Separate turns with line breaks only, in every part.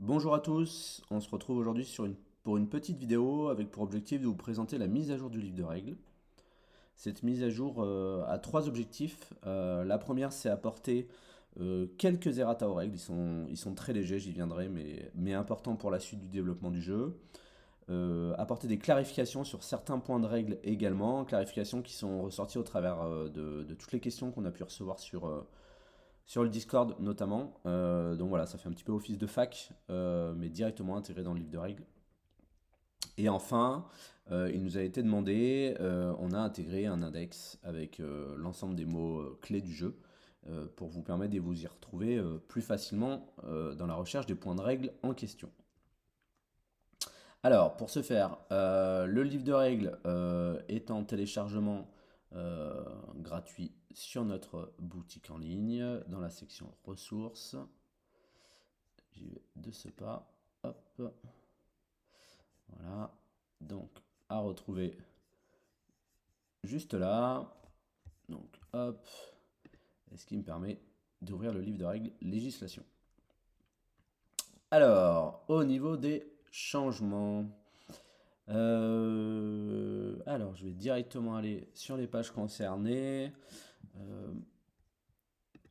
Bonjour à tous, on se retrouve aujourd'hui pour une petite vidéo avec pour objectif de vous présenter la mise à jour du livre de règles. Cette mise à jour a trois objectifs. La première, c'est apporter quelques errata aux règles. Ils sont très légers, j'y viendrai, mais importants pour la suite du développement du jeu. Apporter des clarifications sur certains points de règles également, clarifications qui sont ressorties au travers de toutes les questions qu'on a pu recevoir sur le Discord notamment. Donc voilà, ça fait un petit peu office de fac, mais directement intégré dans le livre de règles. Et enfin, il nous a été demandé, on a intégré un index avec l'ensemble des mots clés du jeu pour vous permettre de vous y retrouver plus facilement dans la recherche des points de règles en question. Alors, pour ce faire, le livre de règles est en téléchargement gratuit sur notre boutique en ligne dans la section ressources. J'y vais de ce pas. Hop. Voilà. Donc, à retrouver juste là. Donc, hop. Et ce qui me permet d'ouvrir le livre de règles législation. Alors, au niveau des changements. Alors, je vais directement aller sur les pages concernées. Euh,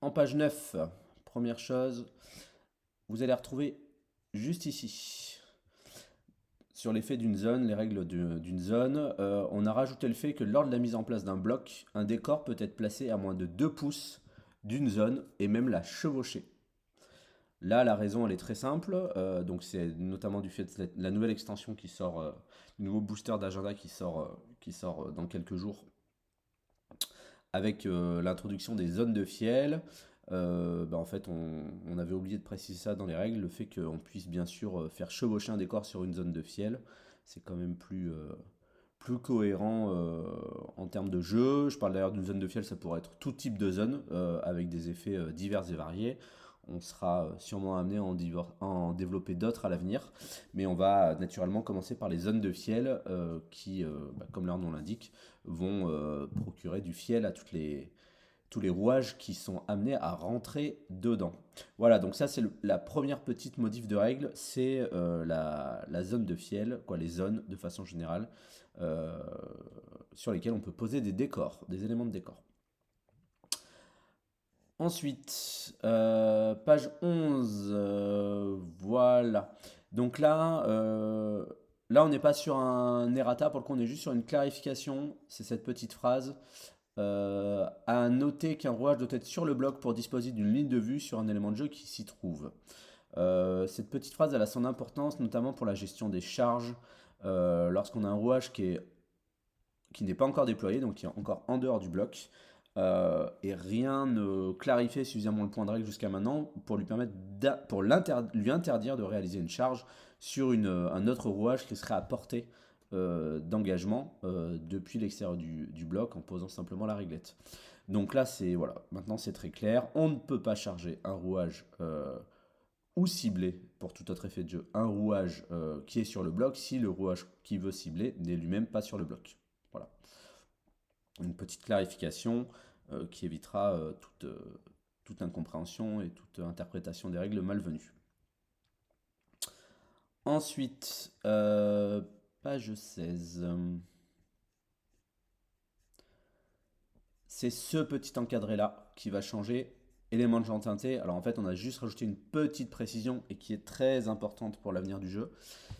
En page 9, première chose, vous allez retrouver juste ici. Sur l'effet d'une zone, les règles d'une zone, on a rajouté le fait que lors de la mise en place d'un bloc, un décor peut être placé à moins de 2 pouces d'une zone et même la chevaucher. Là, la raison, elle est très simple. Donc, c'est notamment du fait de la nouvelle extension qui sort, le nouveau booster d'agenda qui sort dans quelques jours, avec l'introduction des zones de fiel. En fait, on avait oublié de préciser ça dans les règles, le fait qu'on puisse bien sûr faire chevaucher un décor sur une zone de fiel, c'est quand même plus cohérent en termes de jeu. Je parle d'ailleurs d'une zone de fiel, ça pourrait être tout type de zone, avec des effets divers et variés. On sera sûrement amené à en développer d'autres à l'avenir, mais on va naturellement commencer par les zones de fiel qui, comme leur nom l'indique, vont procurer du fiel à tous les rouages qui sont amenés à rentrer dedans. Voilà, donc ça c'est la première petite modif de règle, c'est la zone de fiel, quoi, les zones de façon générale, euh, sur lesquelles on peut poser des décors, des éléments de décor. Ensuite, page 11, voilà. Donc là on n'est pas sur un errata, pour le coup on est juste sur une clarification, c'est cette petite phrase. À noter qu'un rouage doit être sur le bloc pour disposer d'une ligne de vue sur un élément de jeu qui s'y trouve. Cette petite phrase elle a son importance notamment pour la gestion des charges. Lorsqu'on a un rouage qui n'est pas encore déployé, donc qui est encore en dehors du bloc, et rien ne clarifiait suffisamment le point de règle jusqu'à maintenant pour lui permettre lui interdire de réaliser une charge sur un autre rouage qui serait à portée d'engagement depuis l'extérieur du bloc en posant simplement la réglette. Donc là, voilà, maintenant c'est très clair. On ne peut pas charger un rouage ou cibler, pour tout autre effet de jeu, un rouage qui est sur le bloc si le rouage qui veut cibler n'est lui-même pas sur le bloc. Voilà. Une petite clarification qui évitera toute incompréhension et toute interprétation des règles malvenues. Ensuite, page 16. C'est ce petit encadré-là qui va changer. Élément de genre teinté. Alors en fait, on a juste rajouté une petite précision et qui est très importante pour l'avenir du jeu.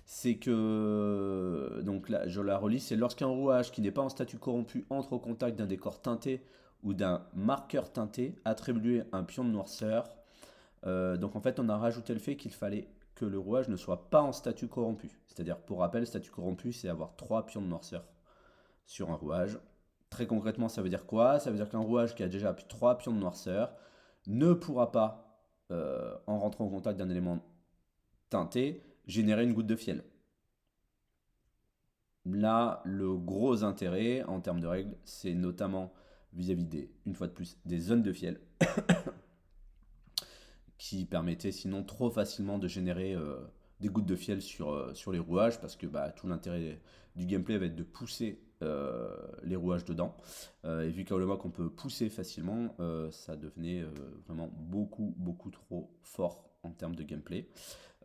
C'est que, donc là, je la relis, c'est lorsqu'un rouage qui n'est pas en statut corrompu entre au contact d'un décor teinté ou d'un marqueur teinté, attribuer un pion de noirceur. Donc en fait, on a rajouté le fait qu'il fallait que le rouage ne soit pas en statut corrompu. C'est-à-dire, pour rappel, statut corrompu, c'est avoir 3 pions de noirceur sur un rouage. Très concrètement, ça veut dire quoi? Ça veut dire qu'un rouage qui a déjà 3 pions de noirceur ne pourra pas, en rentrant en contact d'un élément teinté, générer une goutte de fiel. Là, le gros intérêt en termes de règles, c'est notamment vis-à-vis une fois de plus, des zones de fiel qui permettaient sinon trop facilement de générer des gouttes de fiel sur les rouages parce que tout l'intérêt du gameplay va être de pousser les rouages dedans. Et vu qu'à le qu'on peut pousser facilement, ça devenait vraiment beaucoup trop fort en termes de gameplay.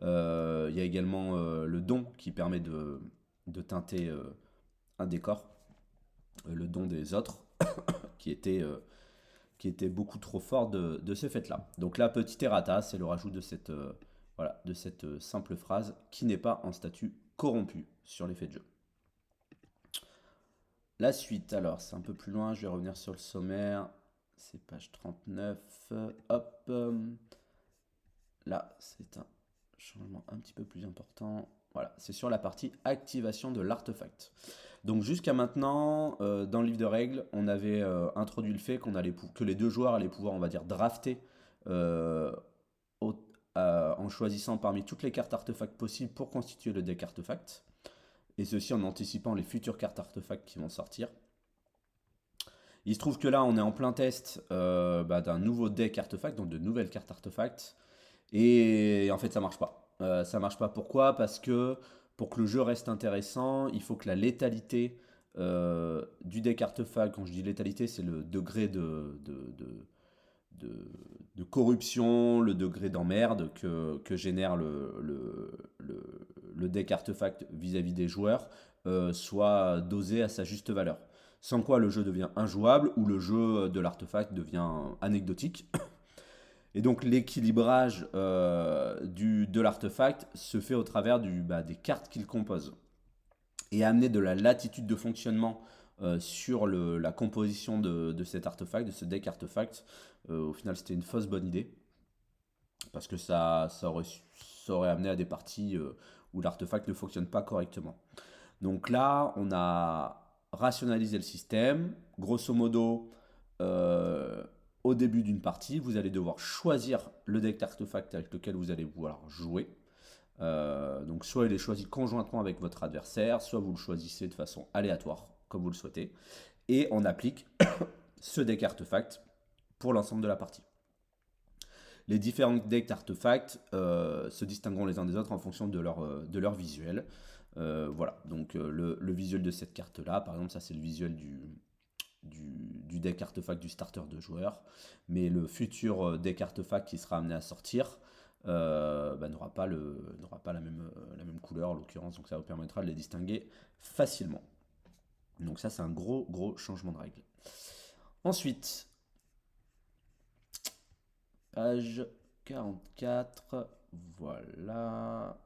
Il y a également le don qui permet de teinter un décor, le don des autres, qui était, euh, qui était beaucoup trop fort de ce fait-là. Donc là, petit errata, c'est le rajout de cette, voilà, de cette simple phrase qui n'est pas en statut corrompu sur l'effet de jeu. La suite, alors, c'est un peu plus loin, je vais revenir sur le sommaire. C'est page 39. Hop. Là, c'est un changement un petit peu plus important. Voilà, c'est sur la partie activation de l'artefact. Donc jusqu'à maintenant, dans le livre de règles, on avait introduit le fait que les deux joueurs allaient pouvoir, on va dire, drafter euh, en choisissant parmi toutes les cartes artefacts possibles pour constituer le deck artefact. Et ceci en anticipant les futures cartes artefacts qui vont sortir. Il se trouve que là, on est en plein test d'un nouveau deck artefact, donc de nouvelles cartes artefacts. Et en fait, ça marche pas. Ça marche pas. Pourquoi? Parce que pour que le jeu reste intéressant, il faut que la létalité du deck artefact, quand je dis létalité, c'est le degré de, de corruption, le degré d'emmerde que génère le deck artefact vis-à-vis des joueurs, soit dosé à sa juste valeur. Sans quoi le jeu devient injouable ou le jeu de l'artefact devient anecdotique. Et donc l'équilibrage de l'artefact se fait au travers des cartes qu'il compose. Et amener de la latitude de fonctionnement sur la composition de cet artefact, de ce deck artefact, au final c'était une fausse bonne idée. Parce que ça aurait amené à des parties où l'artefact ne fonctionne pas correctement. Donc là, on a rationalisé le système. Grosso modo, au début d'une partie, vous allez devoir choisir le deck d'artefact avec lequel vous allez vouloir jouer. Donc soit il est choisi conjointement avec votre adversaire, soit vous le choisissez de façon aléatoire, comme vous le souhaitez. Et on applique ce deck artefact pour l'ensemble de la partie. Les différents decks d'artefacts se distingueront les uns des autres en fonction de leur visuel. Voilà, donc le visuel de cette carte-là, par exemple, ça c'est le visuel du deck artefact du starter de joueur. Mais le futur deck artefact qui sera amené à sortir n'aura pas la même couleur en l'occurrence, donc ça vous permettra de les distinguer facilement. Donc ça c'est un gros changement de règle. Ensuite, page 44, voilà.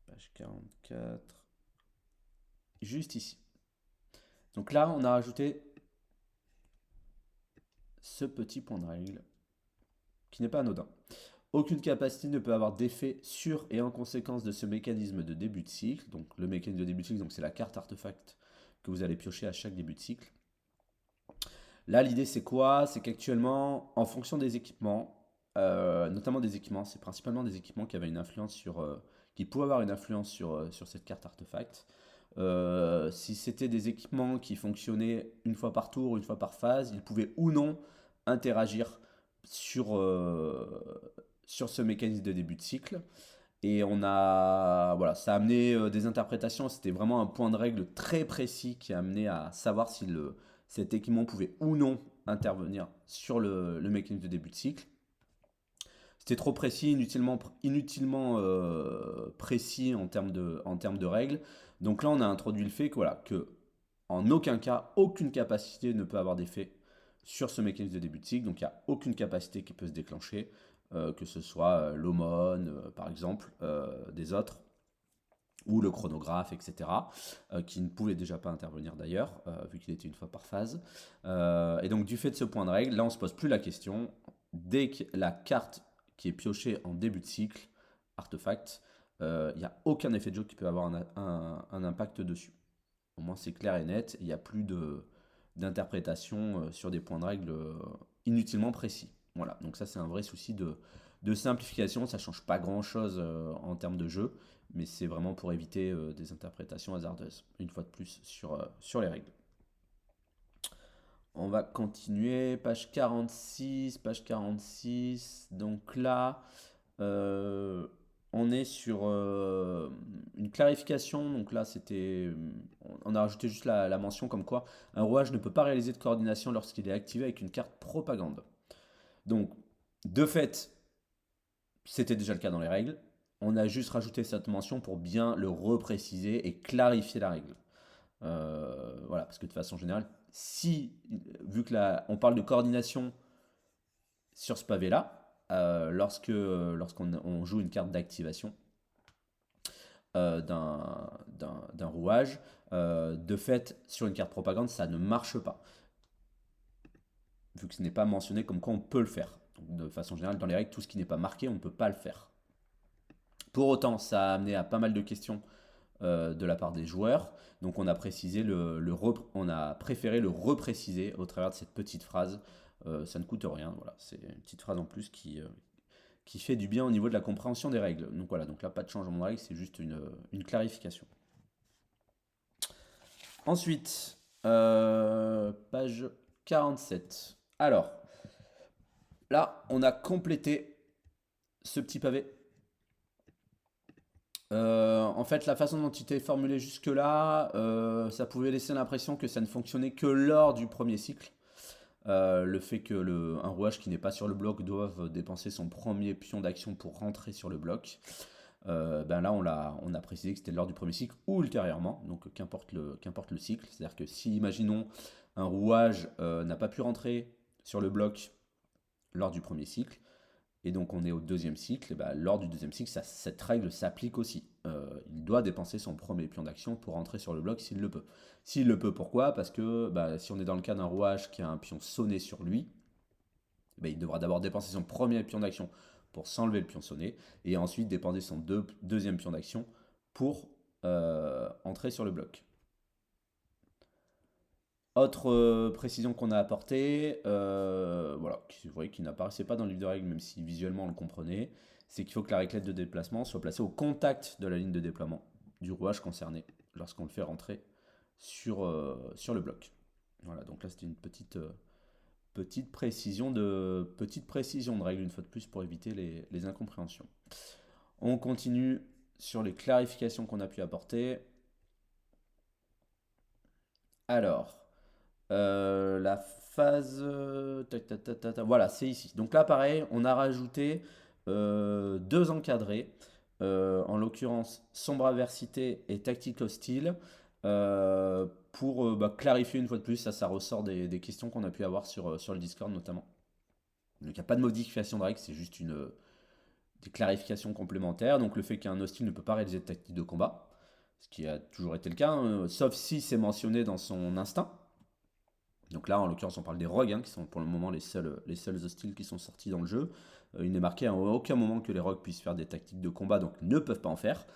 Page 44. Juste ici. Donc là, on a rajouté ce petit point de règle qui n'est pas anodin. Aucune capacité ne peut avoir d'effet sur et en conséquence de ce mécanisme de début de cycle. Donc le mécanisme de début de cycle, c'est la carte artefact que vous allez piocher à chaque début de cycle. Là, l'idée, c'est quoi? C'est qu'actuellement, en fonction des équipements, notamment des équipements, c'est principalement des équipements qui avaient une influence qui pouvaient avoir une influence sur cette carte artefact. Si c'était des équipements qui fonctionnaient une fois par tour, une fois par phase, ils pouvaient ou non interagir sur ce mécanisme de début de cycle. Et voilà, ça a amené des interprétations. C'était vraiment un point de règle très précis qui a amené à savoir si cet équipement pouvait ou non intervenir sur le mécanisme de début de cycle. C'était trop précis, inutilement précis en termes de règles. Donc là, on a introduit le fait que en aucun cas, aucune capacité ne peut avoir d'effet sur ce mécanisme de début de cycle. Donc il n'y a aucune capacité qui peut se déclencher, que ce soit l'aumône, par exemple, des autres, ou le chronographe, etc., qui ne pouvait déjà pas intervenir d'ailleurs, vu qu'il était une fois par phase. Et donc du fait de ce point de règle, là on ne se pose plus la question. Dès que la carte qui est piochée en début de cycle, artefact, il n'y a aucun effet de jeu qui peut avoir un impact dessus. Au moins c'est clair et net, il n'y a plus d'interprétation sur des points de règle inutilement précis. Voilà, donc ça c'est un vrai souci de simplification, ça change pas grand chose en termes de jeu, mais c'est vraiment pour éviter des interprétations hasardeuses, une fois de plus sur les règles. On va continuer, page 46, donc là, on est sur une clarification, donc là on a rajouté juste la mention comme quoi un rouage ne peut pas réaliser de coordination lorsqu'il est activé avec une carte propagande. Donc, de fait, C'était déjà le cas dans les règles. On a juste rajouté cette mention pour bien le repréciser et clarifier la règle. Voilà, parce que de façon générale, si, vu que on parle de coordination sur ce pavé-là, lorsqu'on joue une carte d'activation d'un rouage, de fait, sur une carte propagande, ça ne marche pas, vu que ce n'est pas mentionné comme quoi on peut le faire. Donc, de façon générale, dans les règles, tout ce qui n'est pas marqué, on ne peut pas le faire. Pour autant, ça a amené à pas mal de questions de la part des joueurs. Donc on a précisé on a préféré le repréciser au travers de cette petite phrase. Ça ne coûte rien, voilà, c'est une petite phrase en plus qui fait du bien au niveau de la compréhension des règles. Donc voilà, donc là pas de changement de règle, c'est juste une clarification. Ensuite, page 47. Alors, là, on a complété ce petit pavé. En fait, la façon dont il était formulé jusque-là, ça pouvait laisser l'impression que ça ne fonctionnait que lors du premier cycle. Le fait que un rouage qui n'est pas sur le bloc doive dépenser son premier pion d'action pour rentrer sur le bloc. Ben là, on a précisé que c'était lors du premier cycle ou ultérieurement, donc qu'importe le cycle. C'est-à-dire que si, imaginons, un rouage n'a pas pu rentrer sur le bloc lors du premier cycle, et donc on est au deuxième cycle, et ben, lors du deuxième cycle, cette règle s'applique aussi. Il doit dépenser son premier pion d'action pour rentrer sur le bloc s'il le peut. S'il le peut, pourquoi? Parce que bah, si on est dans le cas d'un rouage qui a un pion sonné sur lui, ben, il devra d'abord dépenser son premier pion d'action pour s'enlever le pion sonné, et ensuite dépenser son deuxième pion d'action pour entrer sur le bloc. Autre précision qu'on a apportée, voilà, vous voyez, qui n'apparaissait pas dans le livre de règles, même si visuellement on le comprenait, c'est qu'il faut que la réclette de déplacement soit placée au contact de la ligne de déploiement du rouage concerné lorsqu'on le fait rentrer sur le bloc. Voilà, donc là c'était une petite précision de règle, une fois de plus, pour éviter les incompréhensions. On continue sur les clarifications qu'on a pu apporter. Alors, la phase. Voilà, c'est ici. Donc là, pareil, on a rajouté deux encadrés. En l'occurrence, sombre aversité et tactique hostile. Pour bah, clarifier une fois de plus, ça ressort des questions qu'on a pu avoir sur le Discord notamment. Donc il n'y a pas de modification de règle, c'est juste des clarifications complémentaires. Donc le fait qu'un hostile ne peut pas réaliser de tactique de combat, ce qui a toujours été le cas, hein, sauf si c'est mentionné dans son instinct. Donc là, en l'occurrence, on parle des rogues, hein, qui sont pour le moment les seuls hostiles qui sont sortis dans le jeu. Il n'est marqué à aucun moment que les rogues puissent faire des tactiques de combat, donc ne peuvent pas en faire.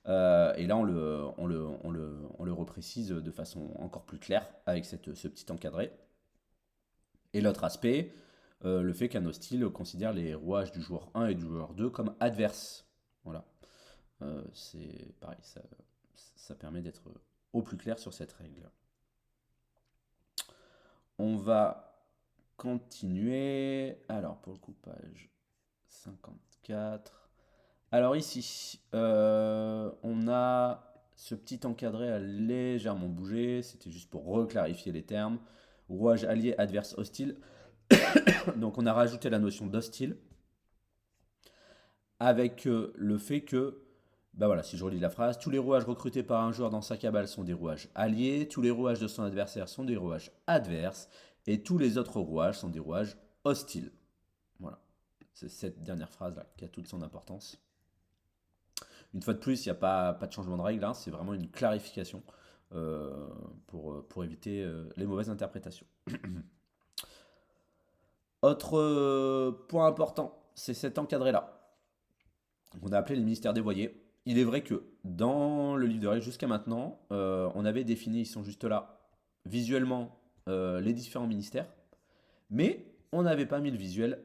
Et là, on le reprécise de façon encore plus claire avec ce petit encadré. Et l'autre aspect, le fait qu'un hostile considère les rouages du joueur 1 et du joueur 2 comme adverses. Voilà. C'est pareil, ça permet d'être au plus clair sur cette règle. On va continuer. Alors, pour le coup, page 54. Alors ici, on a ce petit encadré à légèrement bouger. C'était juste pour reclarifier les termes. Rouage allié, adverse, hostile. Donc on a rajouté la notion d'hostile. Avec le fait que, bah voilà, si je relis la phrase, tous les rouages recrutés par un joueur dans sa cabale sont des rouages alliés, tous les rouages de son adversaire sont des rouages adverses, et tous les autres rouages sont des rouages hostiles. Voilà. C'est cette dernière phrase-là qui a toute son importance. Une fois de plus, il n'y a pas de changement de règle, hein, c'est vraiment une clarification pour éviter les mauvaises interprétations. Autre point important, c'est cet encadré-là. On a appelé le ministère des voyers. Il est vrai que dans le livre de règles jusqu'à maintenant, on avait défini, ils sont juste là, visuellement, les différents ministères, mais on n'avait pas mis le visuel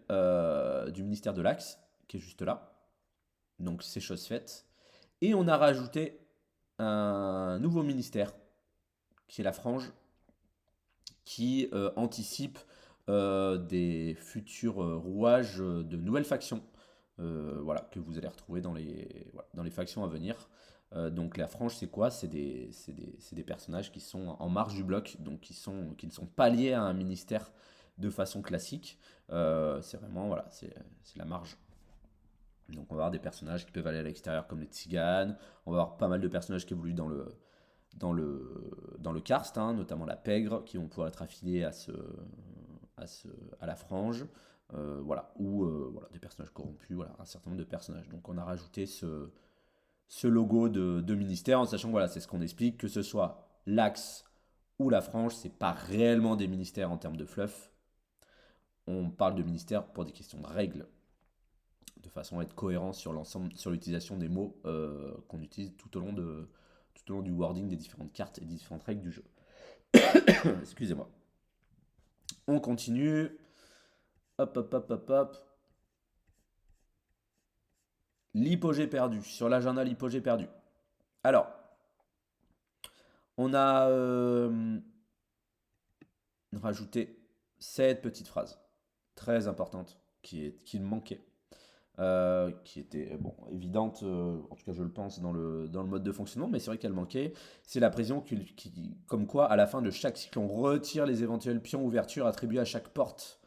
du ministère de l'Axe, qui est juste là. Donc c'est chose faite. Et on a rajouté un nouveau ministère, qui est la frange, qui anticipe des futurs rouages de nouvelles factions. Voilà, que vous allez retrouver dans les factions à venir. Donc la frange, c'est quoi? C'est des personnages qui sont en marge du bloc, donc qui ne sont pas liés à un ministère de façon classique. C'est vraiment, voilà, c'est la marge. Donc on va avoir des personnages qui peuvent aller à l'extérieur comme les tziganes, on va avoir pas mal de personnages qui évoluent dans le karst, hein, notamment la pègre, qui vont pouvoir être affiliés à, ce, à la frange, voilà, ou voilà, des personnages corrompus, voilà, un certain nombre de personnages. Donc on a rajouté ce logo de ministère, en sachant que voilà, c'est ce qu'on explique, que ce soit l'axe ou la frange, c'est pas réellement des ministères en termes de fluff. On parle de ministères pour des questions de règles, de façon à être cohérent sur l'ensemble, sur l'utilisation des mots qu'on utilise tout au long du wording des différentes cartes et des différentes règles du jeu. Excusez-moi. On continue. Hop, hop, hop, hop, hop. L'hypogée perdu. Sur l'agenda, l'hypogée perdu. Alors, on a rajouté cette petite phrase très importante qui me manquait. Qui était bon, évidente, en tout cas je le pense, dans le mode de fonctionnement, mais c'est vrai qu'elle manquait. C'est la précision comme quoi, à la fin de chaque cycle, on retire les éventuels pions ouvertures attribués à chaque porte.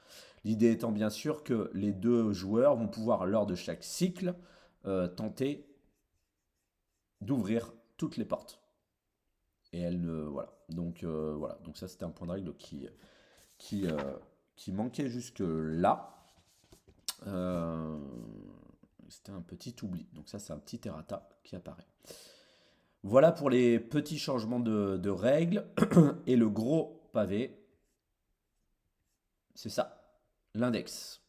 L'idée étant bien sûr que les deux joueurs vont pouvoir, lors de chaque cycle, tenter d'ouvrir toutes les portes. Et elle ne. Voilà. Voilà. Donc ça, c'était un point de règle qui, euh, qui manquait jusque-là. Euh, C'était un petit oubli. Donc ça, c'est un petit errata qui apparaît. Voilà pour les petits changements de règles. Et le gros pavé, c'est ça, l'index.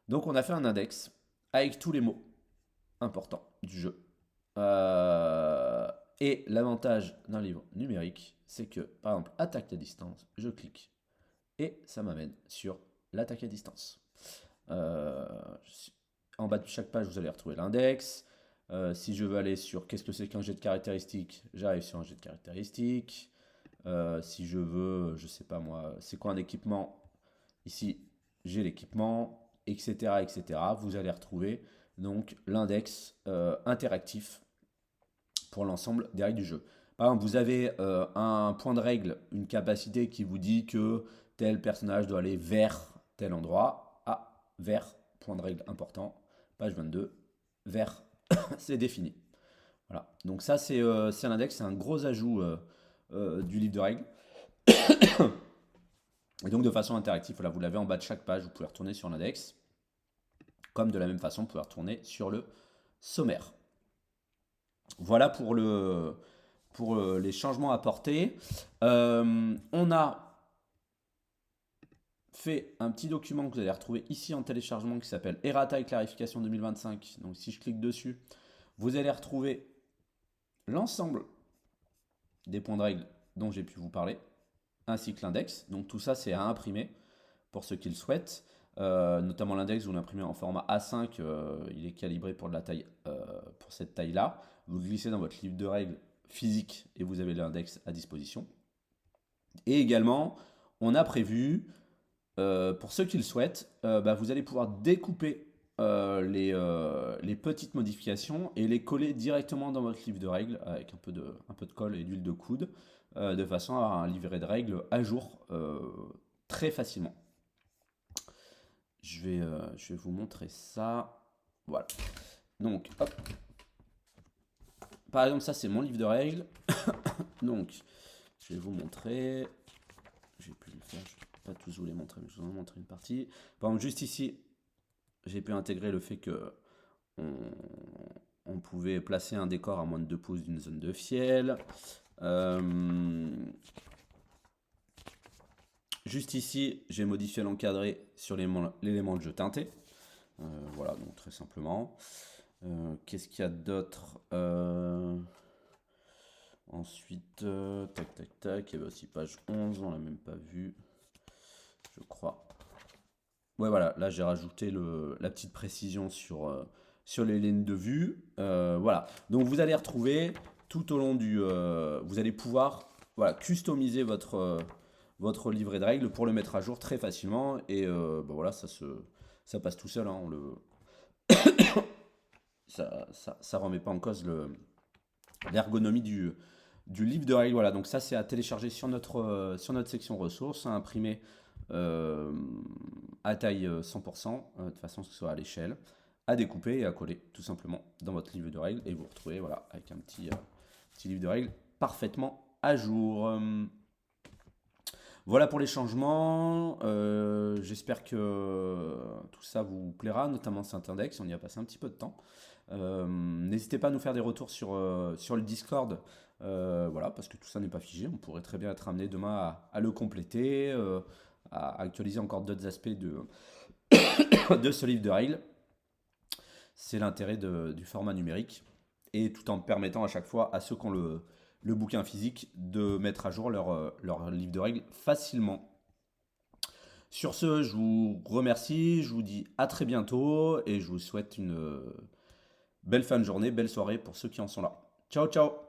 Donc on a fait un index avec tous les mots importants du jeu. Euh, et l'avantage d'un livre numérique, c'est que, par exemple, attaque à distance, je clique et ça m'amène sur l'attaque à distance. Euh, En bas de chaque page, vous allez retrouver l'index. Si je veux aller sur qu'est-ce que c'est qu'un jet de caractéristiques, j'arrive sur un jet de caractéristiques. Si je veux, je sais pas moi, c'est quoi un équipement? Ici, j'ai l'équipement, etc., etc. Vous allez retrouver donc l'index interactif pour l'ensemble des règles du jeu. Par exemple, vous avez un point de règle, une capacité qui vous dit que tel personnage doit aller vers tel endroit. Ah, vers, point de règle important, page 22, vers, c'est défini. Voilà. Donc ça, c'est l'index, c'est un gros ajout du livre de règles. Et donc de façon interactive, voilà, vous l'avez en bas de chaque page, vous pouvez retourner sur l'index. Comme de la même façon, vous pouvez retourner sur le sommaire. Voilà pour les changements apportés. On a fait un petit document que vous allez retrouver ici en téléchargement qui s'appelle Errata et clarification 2025. Donc si je clique dessus, vous allez retrouver l'ensemble des points de règle dont j'ai pu vous parler, ainsi que l'index. Donc tout ça, c'est à imprimer pour ceux qui le souhaitent. Notamment l'index, vous l'imprimez en format A5, il est calibré pour, pour cette taille-là. Vous le glissez dans votre livre de règles physique et vous avez l'index à disposition. Et également, on a prévu, pour ceux qui le souhaitent, vous allez pouvoir découper les petites modifications et les coller directement dans votre livre de règles avec un peu de colle et d'huile de coude, de façon à avoir un livret de règles à jour très facilement. Je vais vous montrer ça. Voilà. Donc, hop. Par exemple, ça, c'est mon livre de règles. Donc, je vais vous montrer. J'ai pu le faire. Je ne vais pas tous vous les montrer, mais je vais vous en montrer une partie. Par exemple, juste ici, j'ai pu intégrer le fait que on pouvait placer un décor à moins de 2 pouces d'une zone de fiel. Juste ici, j'ai modifié l'encadré sur l'élément de jeu teinté. Voilà, donc très simplement. Qu'est-ce qu'il y a d'autre Ensuite, tac, tac, tac. Il y avait aussi page 11, on l'a même pas vu, je crois. Ouais, voilà, là j'ai rajouté la petite précision sur les lignes de vue. Voilà, donc vous allez retrouver tout au long vous allez pouvoir voilà, customiser votre livret de règles pour le mettre à jour très facilement. Et voilà, ça passe tout seul. Hein, ça remet pas en cause l'ergonomie du livre de règles. Voilà, donc ça c'est à télécharger sur notre section ressources, à imprimer à taille 100%, de façon que ce soit à l'échelle. à découper et à coller tout simplement dans votre livre de règles et vous retrouvez voilà, avec un petit livre de règles parfaitement à jour. Voilà pour les changements. J'espère que tout ça vous plaira, notamment cet index. On y a passé un petit peu de temps. N'hésitez pas à nous faire des retours sur le Discord. Voilà, parce que tout ça n'est pas figé. On pourrait très bien être amené demain à le compléter, à actualiser encore d'autres aspects de ce livre de règles. C'est l'intérêt du format numérique. Et tout en permettant à chaque fois à ceux qui ont le bouquin physique de mettre à jour leur livre de règles facilement. Sur ce, je vous remercie, je vous dis à très bientôt et je vous souhaite une belle fin de journée, belle soirée pour ceux qui en sont là. Ciao, ciao!